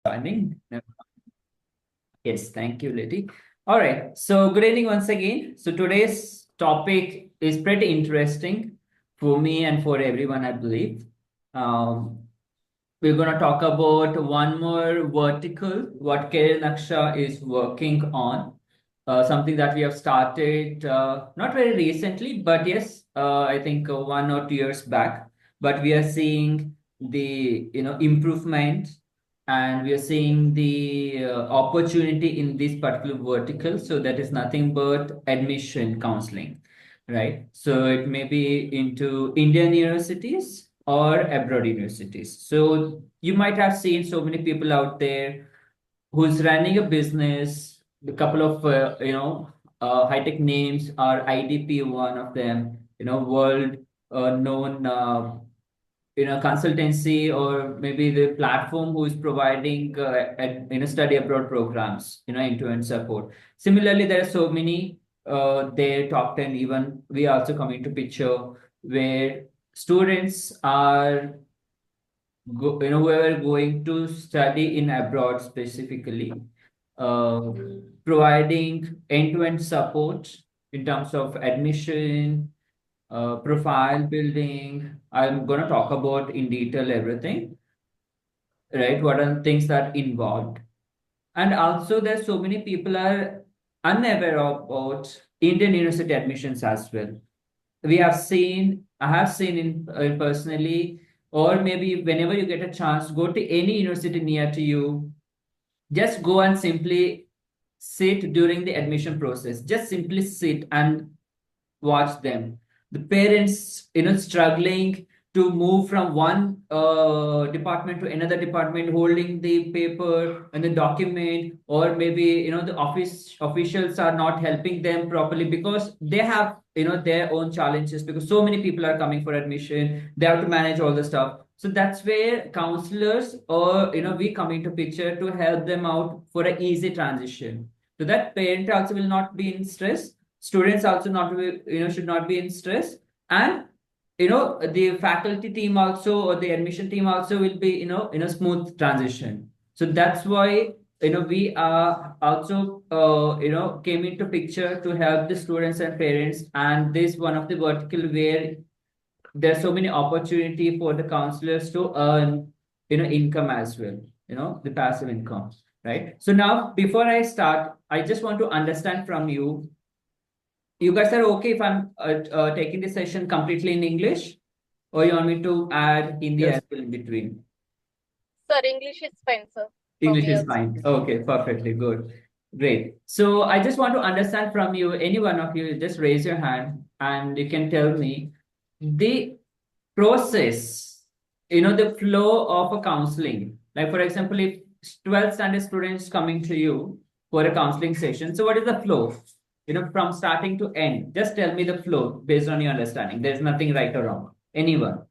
Joining. Yes, thank you, Lily. All right. So good evening once again. So today's topic is pretty interesting for me and for everyone, I believe. Um, we're going to talk about one more vertical, what Career Naksha is working on. Something that we have started not very recently, but yes, I think 1 or 2 years back. But we are seeing the improvement, and we are seeing the opportunity in this particular vertical. So that is nothing but admission counseling, right? So it may be into Indian universities or abroad universities. So you might have seen so many people out there who's running a business. A couple of high tech names are IDP, one of them. World known consultancy, or maybe the platform who is providing study abroad programs, end-to-end support. Similarly, there are so many their top 10, even we also come into picture, where students are who are going to study in abroad specifically, uh, providing end-to-end support in terms of admission, profile building. I'm going to talk about in detail everything, right? What are the things that involved? And also, there's so many people are unaware about Indian university admissions as well. I have seen in personally, or maybe whenever you get a chance, go to any university near to you. Just go and simply sit during the admission process. Just simply sit and watch them. The parents, struggling to move from one department to another department, holding the paper and the document, or maybe the office officials are not helping them properly because they have their own challenges, because so many people are coming for admission. They have to manage all the stuff. So that's where counselors, or we come into picture to help them out for an easy transition. So that parent also will not be in stress, students also not be, should not be in stress, and the faculty team also, or the admission team also, will be in a smooth transition. So that's why we are also came into picture to help the students and parents, and this one of the vertical where there's so many opportunity for the counselors to earn income as well, the passive income, right? So now, before I start, I just want to understand from you, you guys are okay if I'm taking the session completely in English, or you want me to add Hindi as Yes. well in between? Sir, English is fine, sir. For English me is also. fine. Okay, perfectly good. Great. So I just want to understand from you, any one of you, just raise your hand and you can tell me the process, the flow of a counseling. Like, for example, if 12th standard students coming to you for a counseling session, so what is the flow? From starting to end. Just tell me the flow based on your understanding. There's nothing right or wrong. Anyone?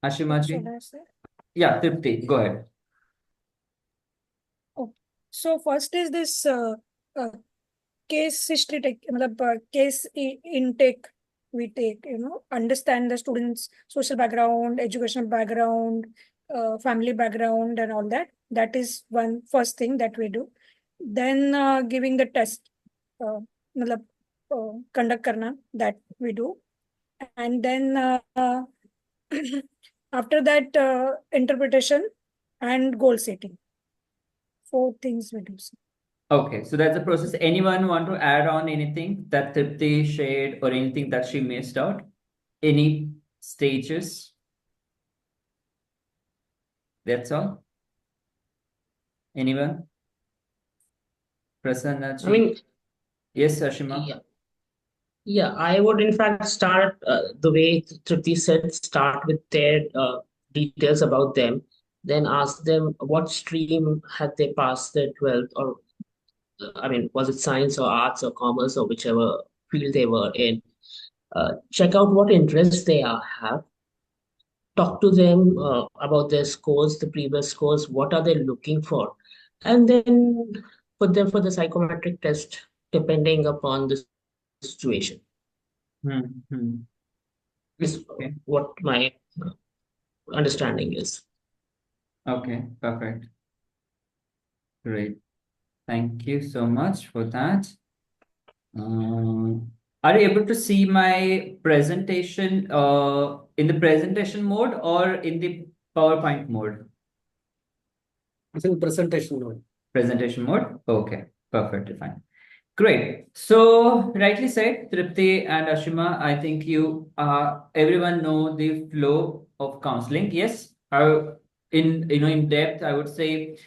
Ashimaji? Should I say? Yeah, Tripti, go ahead. Oh, so first is this uh, case history take, case intake we take, understand the students' social background, educational background, family background, and all that. That is one first thing that we do. Then giving the test, uh, matlab, conduct karna, that we do. And then after that, interpretation and goal setting. Four things we do. Okay, so that's the process. Anyone want to add on anything that Tripti shared, or anything that she missed out? Any stages? That's all? Anyone? Prasanna I ji? mean, Yes, Ashima? yeah, yeah. I would in fact start the way Tripti said, start with their details about them, then ask them what stream had they passed their 12th, or I mean, was it science or arts or commerce or whichever field they were in. Check out what interests they have. Talk to them about their scores, the previous scores, what are they looking for, and then put them for the psychometric test depending upon the situation. Hmm. Is Okay. what my understanding is. Okay, perfect. Great. Thank you so much for that. Are you able to see my presentation in the presentation mode or in the PowerPoint mode? It's in presentation mode. Presentation mode? Okay, perfectly fine. Great. So rightly said, Tripti and Ashima, I think everyone know the flow of counseling. Yes, in depth, I would say,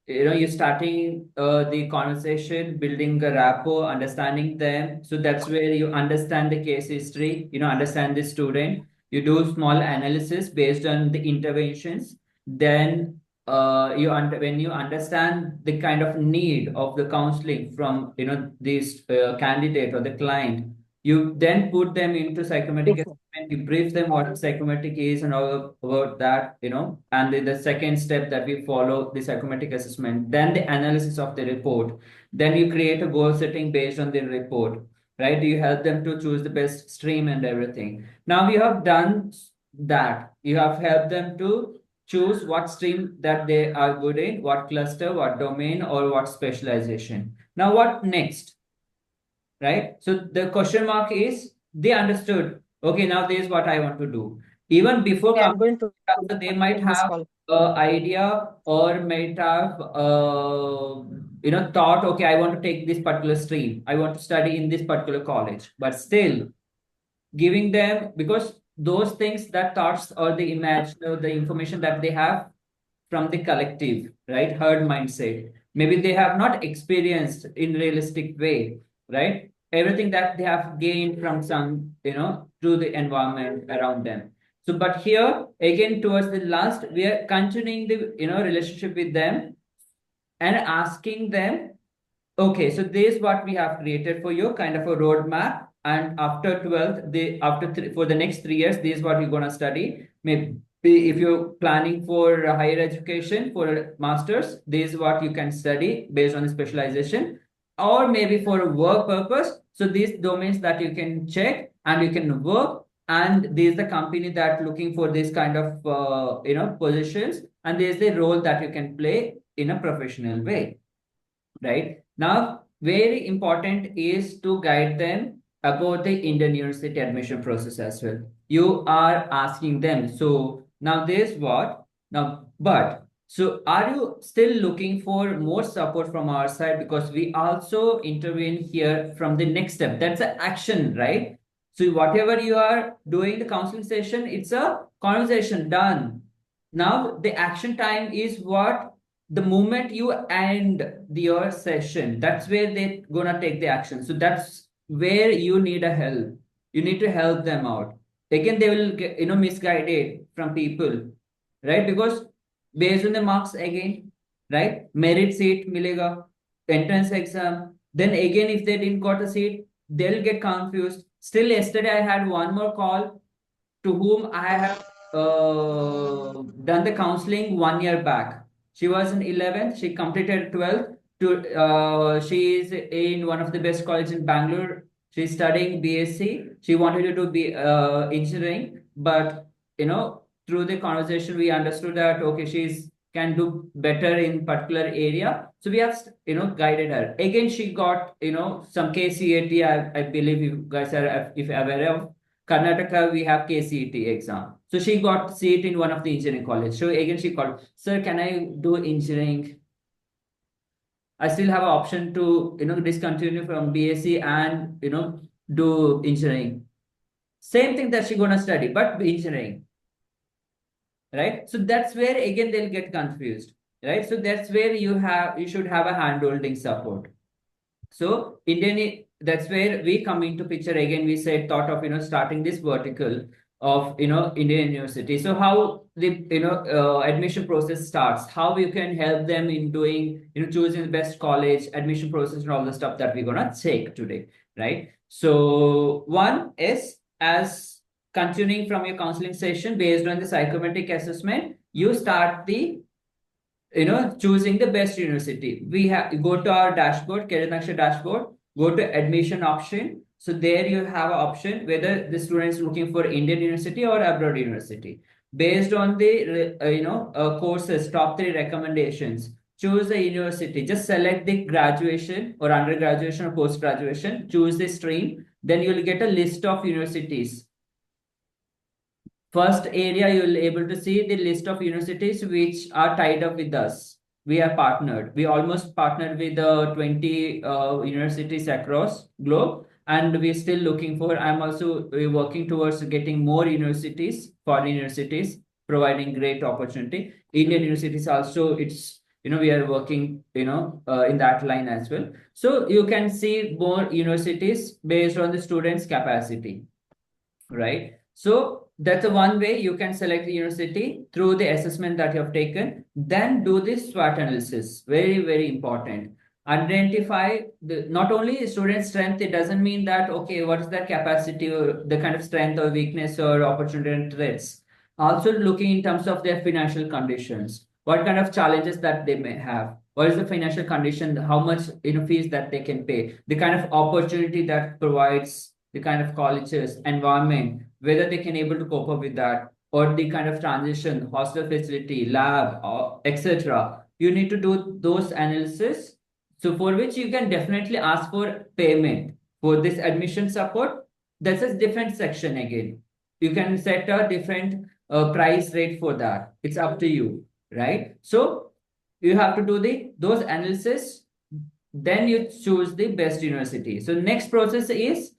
you're starting the conversation, building a rapport, understanding them. So that's where you understand the case history, understand the student. You do small analysis based on the interventions. Then when you understand the kind of need of the counseling from this candidate or the client, you then put them into psychometric assessment. You brief them what psychometric is and all about that, and then the second step that we follow, the psychometric assessment, then the analysis of the report. Then you create a goal setting based on the report, right? You help them to choose the best stream and everything. Now you have done that. You have helped them to choose what stream that they are good in, what cluster, what domain, or what specialization. Now, what next? Right? So the question mark is they understood, okay, now this is what I want to do. Even before Yeah, I'm going to they might end this have call. an idea or might have thought, okay, I want to take this particular stream. I want to study in this particular college, but still giving them, because those things, that thoughts or the image or the information that they have from the collective, right, herd mindset, maybe they have not experienced in realistic way, right, everything that they have gained from some through the environment around them. So but here again, towards the last, we are continuing the relationship with them and asking them, okay, so this is what we have created for you, kind of a roadmap. And after 12th, for the next 3 years, this is what you're going to study. Maybe if you're planning for a higher education, for a master's, this is what you can study based on the specialization. Or maybe for a work purpose. So these domains that you can check and you can work. And this is the company that looking for this kind of positions. And there's the role that you can play in a professional way. Right? Now, very important is to guide them about the Indian university admission process as well. You are asking them, so now this what? Now, but so are you still looking for more support from our side? Because we also intervene here from the next step. That's an action, right? So whatever you are doing the counseling session, it's a conversation done. Now the action time is what? The moment you end your session, that's where they're gonna take the action. So that's where you need a help. You need to help them out. Again, they will get misguided from people, right? Because based on the marks again, right? Merit seat milega, entrance exam. Then again, if they didn't got a seat, they'll get confused. Still, yesterday I had one more call to whom I have done the counseling 1 year back. She was in 11th. She completed 12th. She is in one of the best colleges in Bangalore. She's studying BSc. She wanted to do engineering, but through the conversation we understood that okay, she's can do better in particular area. So we have guided her. Again, she got some KCAT. I believe you guys are if aware of. Karnataka, we have KCET exam. So she got seat in one of the engineering college. So again, she called, sir, can I do engineering? I still have an option to, discontinue from BSc and, do engineering. Same thing that she gonna study, but engineering. Right? So that's where, again, they'll get confused. Right? So that's where you should have a hand-holding support. So that's where we come into picture again. We said thought of starting this vertical of Indian University. So how the admission process starts, how you can help them in doing choosing the best college, admission process, and all the stuff that we're gonna take today, right? So one is as continuing from your counseling session based on the psychometric assessment, you start the choosing the best university. We go to our dashboard, Career Naksha dashboard, go to admission option. So there you have an option whether the student is looking for Indian university or abroad university. based on the courses, top three recommendations. Choose the university. Just select the graduation or undergraduation or post graduation. Choose the stream. Then you'll get a list of universities. First area, you'll able to see the list of universities which are tied up with us. We are partnered. We almost partnered with 20 universities across globe, and we're still looking for. I'm also working towards getting more universities, foreign universities, providing great opportunity. Indian universities also, it's we are working in that line as well. So you can see more universities based on the students' capacity, right? So that's the one way you can select the university through the assessment that you have taken. Then do the SWOT analysis. Very, very important. Identify the not only student strength, it doesn't mean that, okay, what is their capacity or the kind of strength or weakness or opportunity and threats. Also looking in terms of their financial conditions, what kind of challenges that they may have. What is the financial condition, how much fees that they can pay, the kind of opportunity that provides, the kind of colleges, environment, whether they can able to cope up with that, or the kind of transition, hostel facility, lab, etc. You need to do those analysis. So for which you can definitely ask for payment for this admission support. That's a different section again. You can set a different price rate for that. It's up to you, right? So you have to do those analysis. Then you choose the best university. So next process is,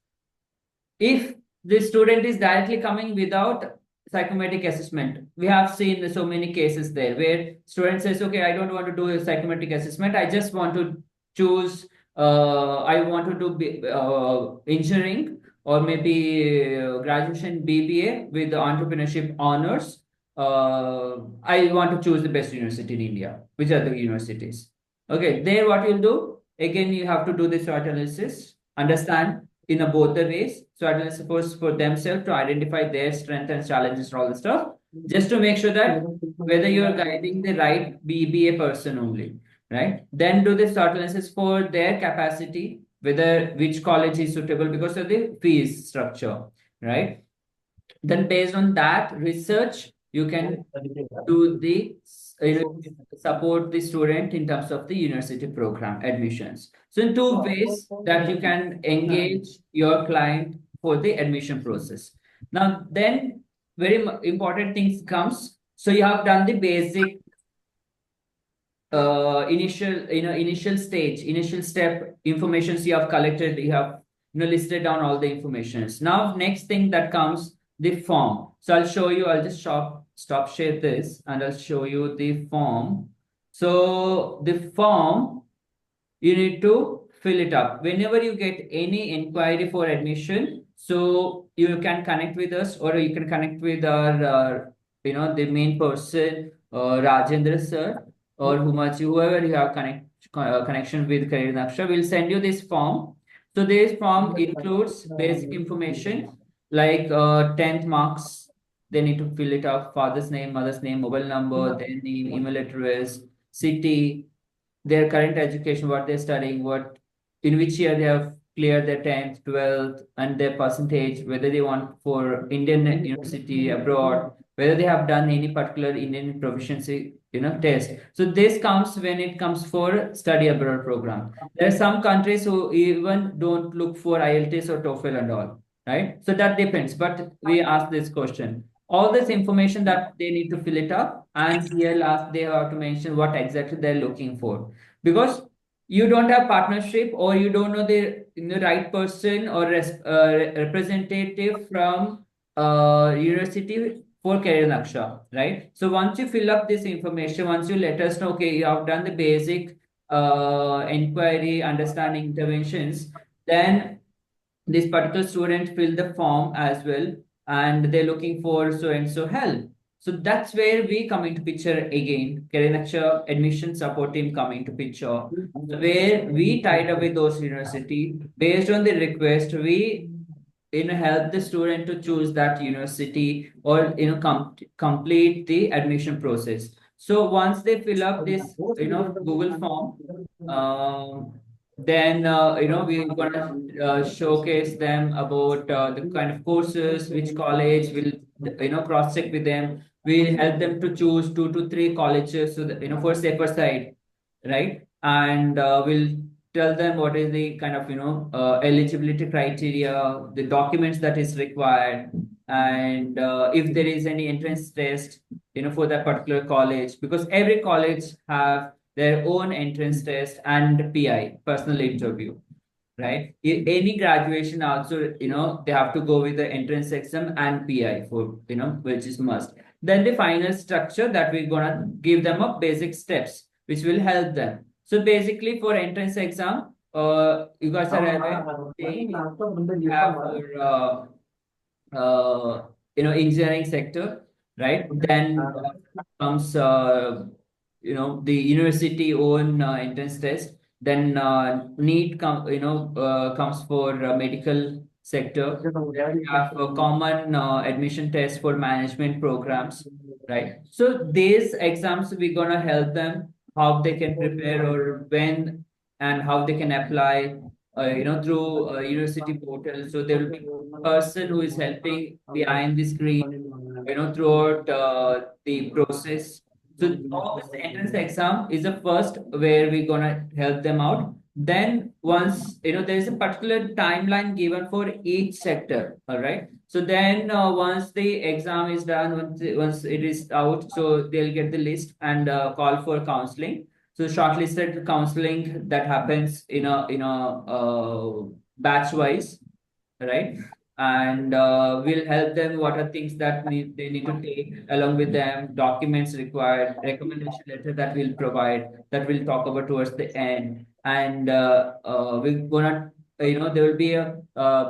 if the student is directly coming without psychometric assessment, we have seen so many cases there where student says, okay, I don't want to do a psychometric assessment, I just want to choose I want to do engineering or maybe graduation BBA with the entrepreneurship honors. I want to choose the best university in India. Which are the universities? Okay, there what you'll do, again you have to do this SWOT analysis, understand in both the ways. So analysis first for themselves to identify their strength and challenges, all the stuff, just to make sure that whether you're guiding the right BBA person only, right? Then do the SWOT analysis for their capacity, whether which college is suitable because of the fees structure, right? Then based on that research, you can do the support the student in terms of the university program admissions. So in two ways that you can engage your client for the admission process. Now then very important things comes. So you have done the basic initial stage, initial step informations you have collected, you have listed down all the informations. Now next thing that comes, the form. So I'll show you, I'll just stop share this and I'll show you the form. So the form, you need to fill it up whenever you get any inquiry for admission. So you can connect with us or you can connect with our the main person, Rajendra sir, or whoever you have connection with Career Naksha will send you this form. So this form includes basic information like 10th marks. They need to fill it up, father's name, mother's name, mobile number, their name, email address, city, their current education, what they're studying, in which year they have cleared their 10th, 12th, and their percentage, whether they want for Indian university abroad, whether they have done any particular Indian proficiency test. So this comes when it comes for study abroad program. There are some countries who even don't look for IELTS or TOEFL and all, right? So that depends. But we ask this question. All this information that they need to fill it up, and here last they have to mention what exactly they're looking for, because you don't have partnership or you don't know the right person or representative from university for Career Naksha, right? So once you fill up this information, once you let us know, okay, you have done the basic inquiry, understanding, interventions, then this particular student fill the form as well, and they're looking for so and so help. So that's where we come into picture again. Career Naksha admission support team come into picture, where we tied up with those university based on the request. We help the student to choose that university or complete the admission process. So once they fill up this Google form, then we're gonna showcase them about the kind of courses, which college will cross check with them. We'll help them to choose 2 to 3 colleges, so that, for safer side, right? And we'll tell them what is the kind of eligibility criteria, the documents that is required, and if there is any entrance test, for that particular college, because every college have their own entrance test and PI, personal interview, right? Any graduation also, they have to go with the entrance exam and PI for, which is must. Then the final structure that we're gonna give them up basic steps, which will help them. So basically for entrance exam, you guys are aware, they have for, engineering sector, right? Then comes, the university own entrance test. Then NEET comes for medical sector. Then we have a common admission test for management programs, right? So these exams we're gonna help them how they can prepare or when and how they can apply, through university portal. So there will be person who is helping behind the screen, throughout the process. So all this entrance exam is the first where we're gonna help them out. Then once there is a particular timeline given for each sector, all right. So then once the exam is done, once it is out, so they'll get the list and call for counseling. So shortlisted counseling that happens in a batch wise, right? And we'll help them what are things that they need to take along with them, documents required, recommendation letter that we'll provide, that we'll talk about towards the end. And we're gonna, there will be a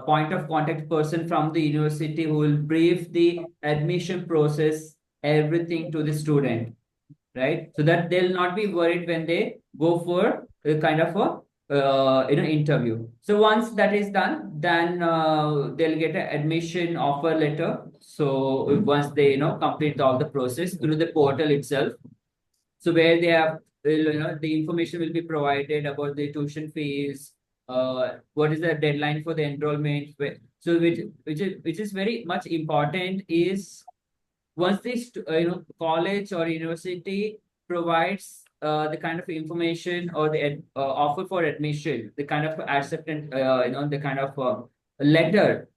point of contact person from the university who will brief the admission process, everything to the student, right? So that they'll not be worried when they go for a kind of a interview. So once that is done, then they'll get an admission offer letter. So once they complete all the process through the portal itself, so where they have the information will be provided about the tuition fees, what is the deadline for the enrollment. So which is very much important is once this college or university provides the kind of information or the offer for admission, the kind of acceptance, the kind of letter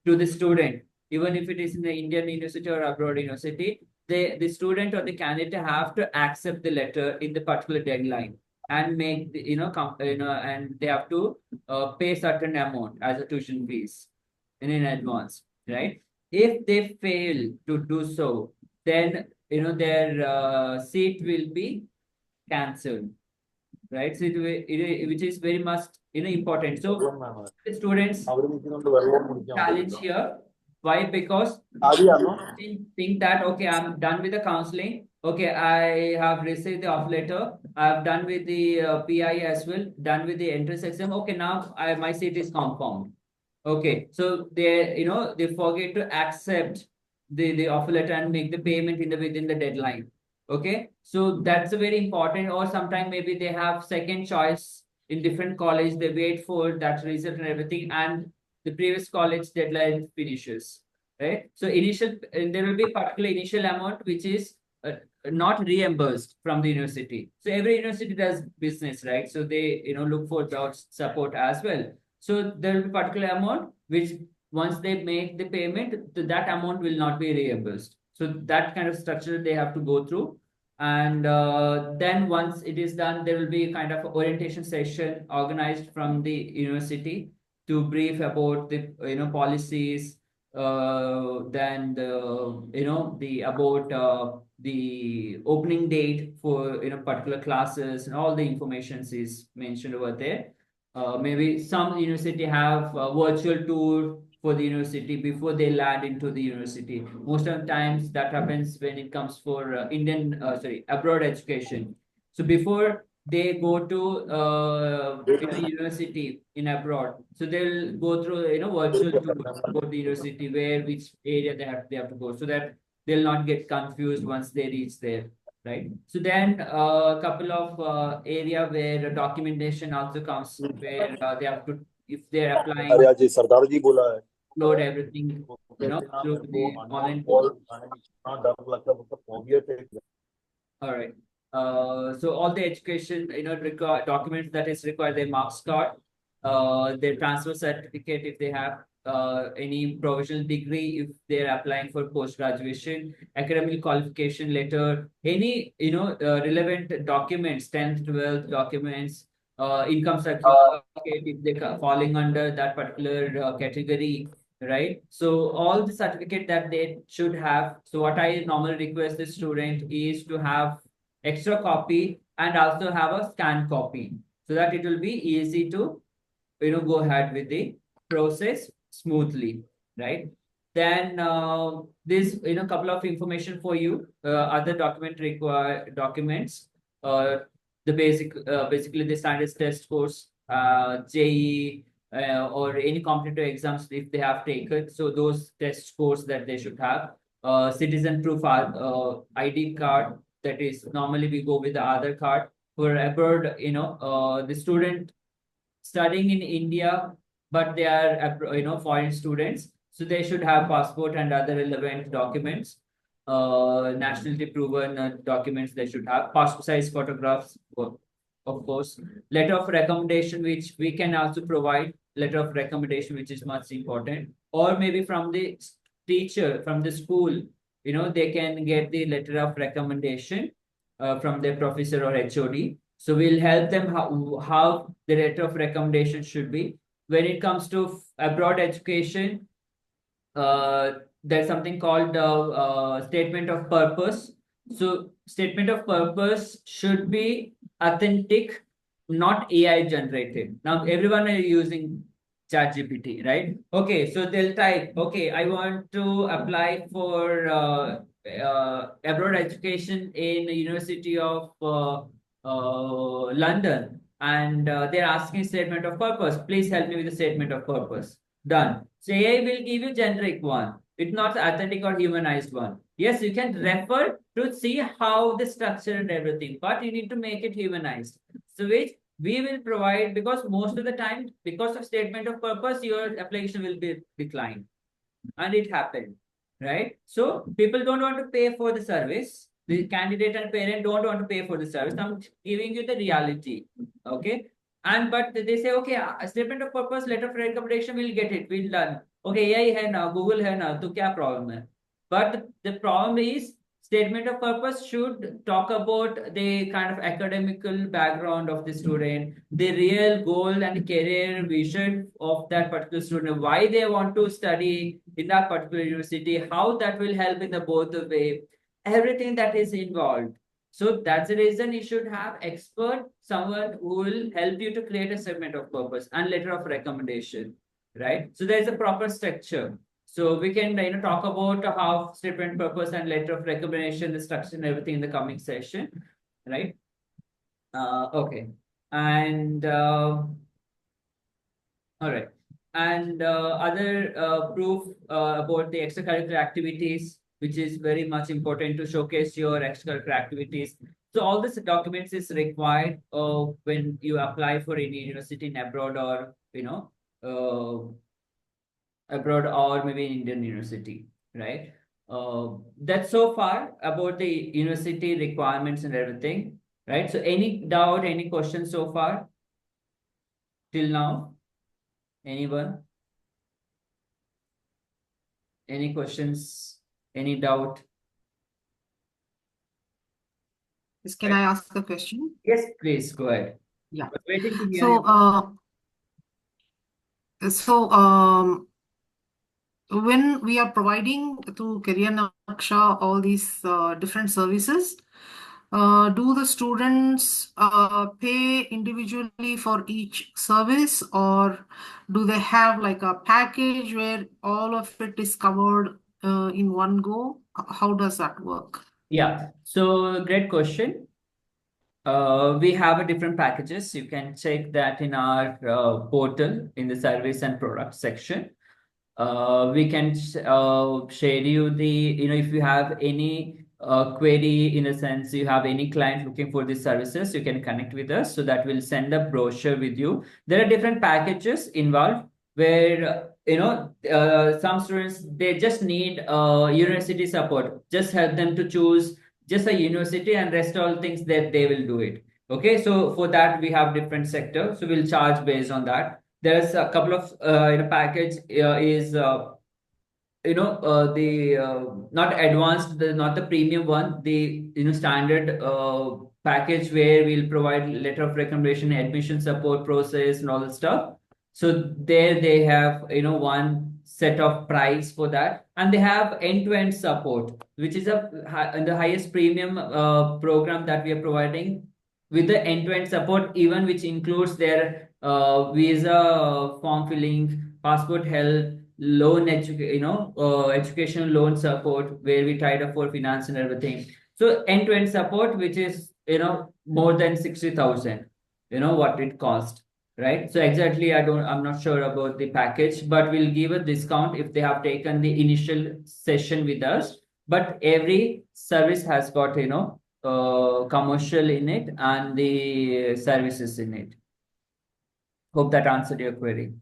to the student, even if it is in the Indian university or abroad university, the student or the candidate have to accept the letter in the particular deadline and make the, and they have to pay certain amount as a tuition fees in advance, right? If they fail to do so, then their seat will be cancelled, right? So which is very much important. So the students challenge here. Why? Because they think that okay, I'm done with the counseling. Okay, I have received the offer letter. I've done with the PI as well. Done with the entrance exam. Okay, now my seat is confirmed. Okay, so they forget to accept the offer letter and make the payment within the deadline. Okay, so that's a very important. Or sometimes maybe they have second choice in different college. They wait for that result and everything, and the previous college deadline finishes. Right. So there will be a particular initial amount which is not reimbursed from the university. So every university does business, right? So they look for that support as well. So there will be particular amount which once they make the payment, that amount will not be reimbursed. So that kind of structure they have to go through. And then once it is done, there will be a kind of orientation session organized from the university to brief about the policies, then the about the opening date for particular classes, and all the information is mentioned over there. Maybe some university have a virtual tour for the university before they land into the university. Most of the times that happens when it comes for abroad education. So before they go to university in abroad, so they'll go through virtual tour for the university, where which area they have to go, so that they'll not get confused once they reach there. Right. So then a couple of area where documentation also comes, where they have to, if they're applying. अरे आज ये सरदार जी बोला है upload everything, through the online. All right. So all the education, documents that is required, their marks card, their transfer certificate if they have, any provisional degree if they're applying for post graduation, academic qualification letter, any relevant documents, 10th, 12th documents, income certificate if they're falling under that particular category. Right. So all the certificate that they should have. So what I normally request the student is to have extra copy and also have a scanned copy so that it will be easy to go ahead with the process smoothly, right? Then this couple of information for you, other documents, the basically the standard test scores, JE, or any competitive exams if they have taken, so those test scores that they should have, citizen proof, ID card, that is normally we go with the other card. For abroad, the student studying in India, but they are foreign students, so they should have passport and other relevant documents, nationality proven documents they should have, passport size photographs, of course, letter of recommendation which we can also provide, letter of recommendation which is much important, or maybe from the teacher from the school, they can get the letter of recommendation from their professor or HOD. So we'll help them how the letter of recommendation should be. When it comes to abroad education, there's something called statement of purpose. So statement of purpose should be authentic, not AI generated. Now everyone are using ChatGPT, right? Okay, so they'll type, okay, I want to apply for abroad education in the University of London, and they're asking statement of purpose. Please help me with the statement of purpose. Done. So AI will give you generic one. It's not authentic or humanized one. Yes, you can refer to see how the structure and everything, but you need to make it humanized. So which we will provide, because most of the time, because of statement of purpose, your application will be declined. And it happened, right? So people don't want to pay for the service. The candidate and parent don't want to pay for the service. I'm giving you the reality. Okay. And but they say, okay, a statement of purpose, letter of recommendation, we'll get it, we'll done. Okay, AI hai na, Google hai na, to kya problem hai? But the problem is statement of purpose should talk about the kind of academical background of the student, the real goal and career vision of that particular student, why they want to study in that particular university, how that will help in the both the way, everything that is involved. So that's the reason you should have expert, someone who will help you to create a statement of purpose and letter of recommendation, right? So there's a proper structure. So we can talk about how statement purpose and letter of recommendation, the structure and everything in the coming session, right? Okay. And all right. And other proof about the extracurricular activities, which is very much important to showcase your extracurricular activities. So all this documents is required when you apply for any university in abroad, or abroad, or maybe in Indian university, right? That's so far about the university requirements and everything, right? So any doubt, any questions so far till now? Anyone? Any questions? Any doubt? Yes, can I ask a question? Yes, please go ahead. Yeah. But waiting to hear when we are providing through Career Naksha all these different services, do the students pay individually for each service, or do they have like a package where all of it is covered in one go? How does that work? Yeah, so great question. We have a different packages. You can check that in our portal in the service and product section. We can share you the, if you have any query, in a sense, you have any client looking for these services, you can connect with us, so that we'll send a brochure with you. There are different packages involved, where some students, they just need university support. Just help them to choose just a university, and rest all things that they will do it. Okay, so for that we have different sectors, so we'll charge based on that. There's a couple of package is the not advanced, not the premium one, the standard package where we'll provide letter of recommendation, admission support process, and all that stuff. So there they have one set of price for that, and they have end-to-end support, which is the highest premium program that we are providing, with the end-to-end support, even which includes their visa form filling, passport help, education loan support, where we tied up for finance and everything. So end-to-end support, which is more than 60,000, what it cost, right? So exactly, I'm not sure about the package, but we'll give a discount if they have taken the initial session with us. But every service has got commercial in it and the services in it. Hope that answered your query.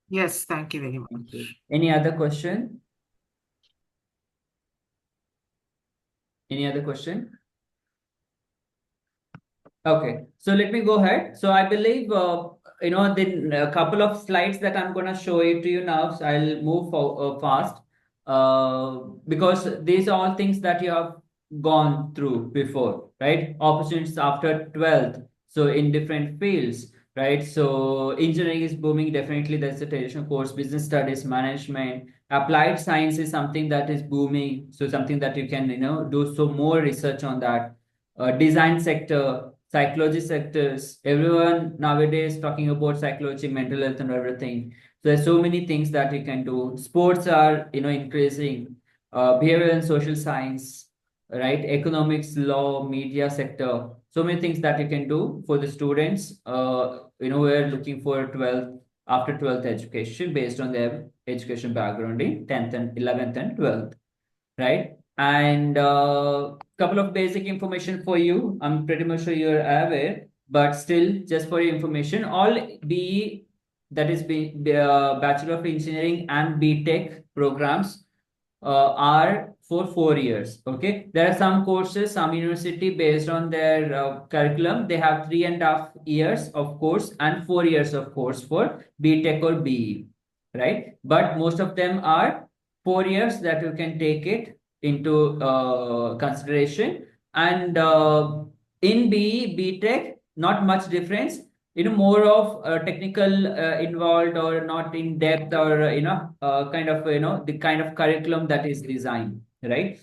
Yes, thank you very much. Thank you. Any other question? Any other question? Okay, so let me go ahead. So I believe, the couple of slides that I'm going to show it to you now. So I'll move fast because these are all things that you have gone through before, right? Opportunities after 12th. So in different fields, right? So engineering is booming. Definitely, that's a traditional course. Business studies, management, applied science is something that is booming. So something that you can, do so more research on that. Design sector, psychology sectors, everyone nowadays talking about psychology, mental health, and everything. So there's so many things that you can do. Sports are increasing. Behavioral and social science, right? Economics, law, media sector. So many things that you can do for the students. We're looking for 12th, after 12th education based on their education background in 10th and 11th and 12th, right? And couple of basic information for you. I'm pretty much sure you're aware, but still, just for your information, all BE, that is Bachelor of Engineering and BTech programs are for 4 years. Okay, there are some courses, some university, based on their curriculum, they have 3.5 years of course and 4 years of course for BTech or BE, right? But most of them are 4 years that you can take it into consideration. And in BE, BTech, not much difference. More of technical involved, or not in depth, or kind of the kind of curriculum that is designed, right?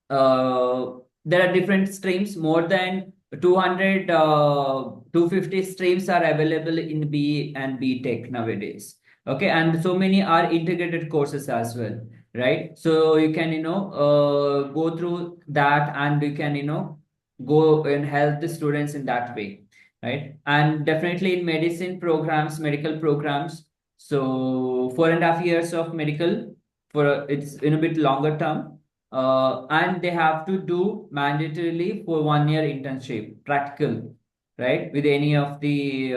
There are different streams. More than 200 250 streams are available in BE and BTech nowadays. Okay, and so many are integrated courses as well, right? So you can go through that, and you can go and help the students in that way, right? And definitely in medicine programs, medical programs, so 4.5 years of medical, for it's in a bit longer term, and they have to do mandatorily for 1 year internship, practical, right? With any of the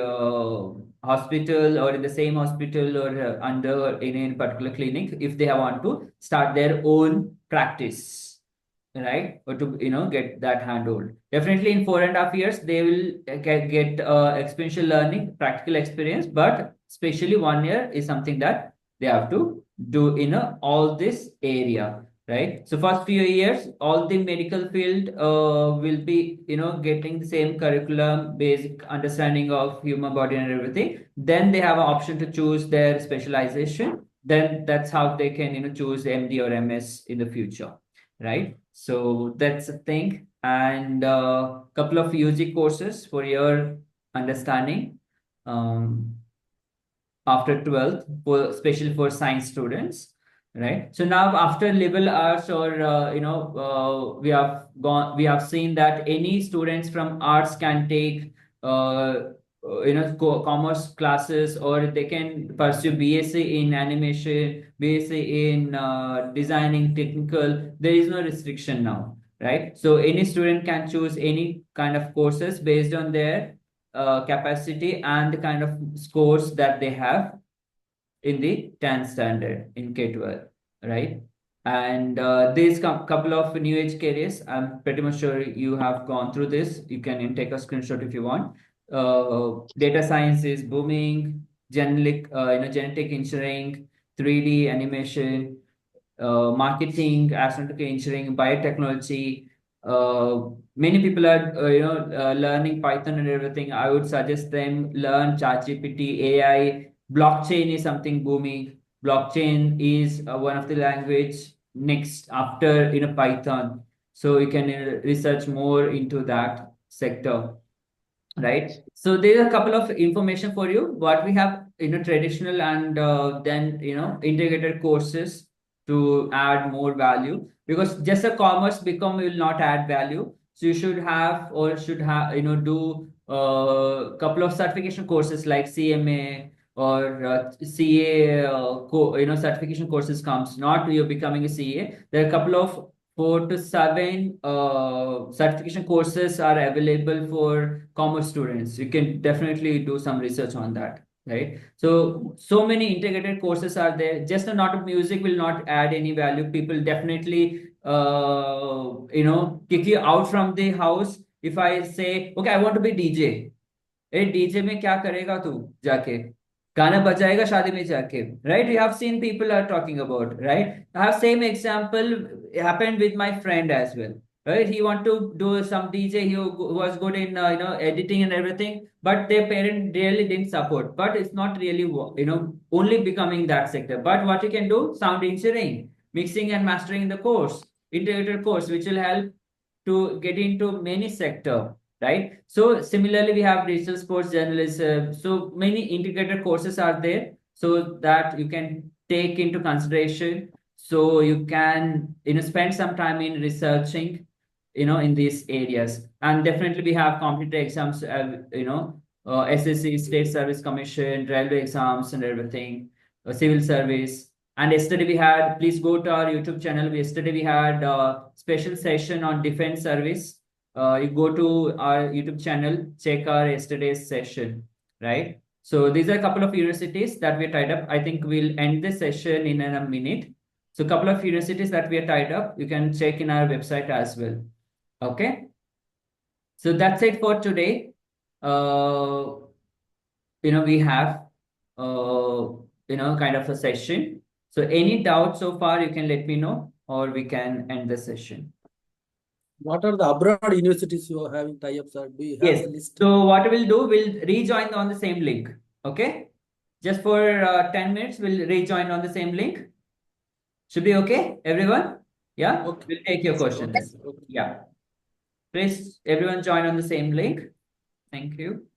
hospital, or in the same hospital, or under in any particular clinic, if they want to start their own practice, right? Or to get that handled. Definitely in 4.5 years they will get experiential learning, practical experience, but especially 1 year is something that they have to do in all this area, right? So first few years, all the medical field will be getting the same curriculum, basic understanding of human body and everything. Then they have an option to choose their specialization. Then that's how they can choose MD or MS in the future, right? So that's the thing. And couple of UG courses for your understanding after 12th, for especially for science students, right? So now after liberal arts, or we have seen that any students from arts can take commerce classes, or they can pursue BSc in animation, BSc in designing, technical. There is no restriction now, right? So any student can choose any kind of courses based on their capacity and the kind of scores that they have. in the 10th standard in K-12, right? And there's couple of new age careers. I'm pretty much sure you have gone through this. You can take a screenshot if you want. Data science is booming. Genetic engineering, 3D animation, marketing, astronautical engineering, biotechnology. Many people are learning Python and everything. I would suggest them learn ChatGPT, AI. Blockchain is something booming. Blockchain is one of the language next after Python. So you can research more into that sector, right? So there's a couple of information for you. What we have, traditional and then integrated courses to add more value, because just a commerce become will not add value. So you should have or should have do a couple of certification courses like CMA or CA, certification courses comes. Not you're becoming a CA. There are a couple of 4 to 7 certification courses are available for commerce students. You can definitely do some research on that, right? So many integrated courses are there. Just not music will not add any value. People definitely kick you out from the house if I say, okay, I want to be DJ. DJ में क्या करेगा तू जाके गाना बजाएगा शादी में जाके, right? You have seen people are talking about, right? I have same example happened with my friend as well, right? He want to do some DJ. He was good in editing and everything, but their parent really didn't support. But it's not really only becoming that sector. But what you can do, sound engineering, mixing and mastering the course, integrated course, which will help to get into many sector, right? So similarly, we have digital sports journalism. So many integrated courses are there, so that you can take into consideration. So you can spend some time in researching, in these areas. And definitely we have competitive exams, SSC, State Service Commission, railway exams and everything, civil service. And yesterday we had, please go to our YouTube channel. Yesterday we had a special session on defense service. You go to our YouTube channel, check our yesterday's session, right? So these are a couple of universities that we tied up. I think we'll end this session in a minute. So a couple of universities that we are tied up, you can check in our website as well. Okay. So that's it for today. We have, kind of a session. So any doubts so far, you can let me know, or we can end the session. What are the abroad universities you are having tie-ups? Do you have Yes. the list? So what we'll do, we'll rejoin on the same link. Okay. Just for 10 minutes, we'll rejoin on the same link. Should be okay, everyone? Yeah. Okay. We'll take your questions. Okay. Yeah. Please, everyone join on the same link. Thank you.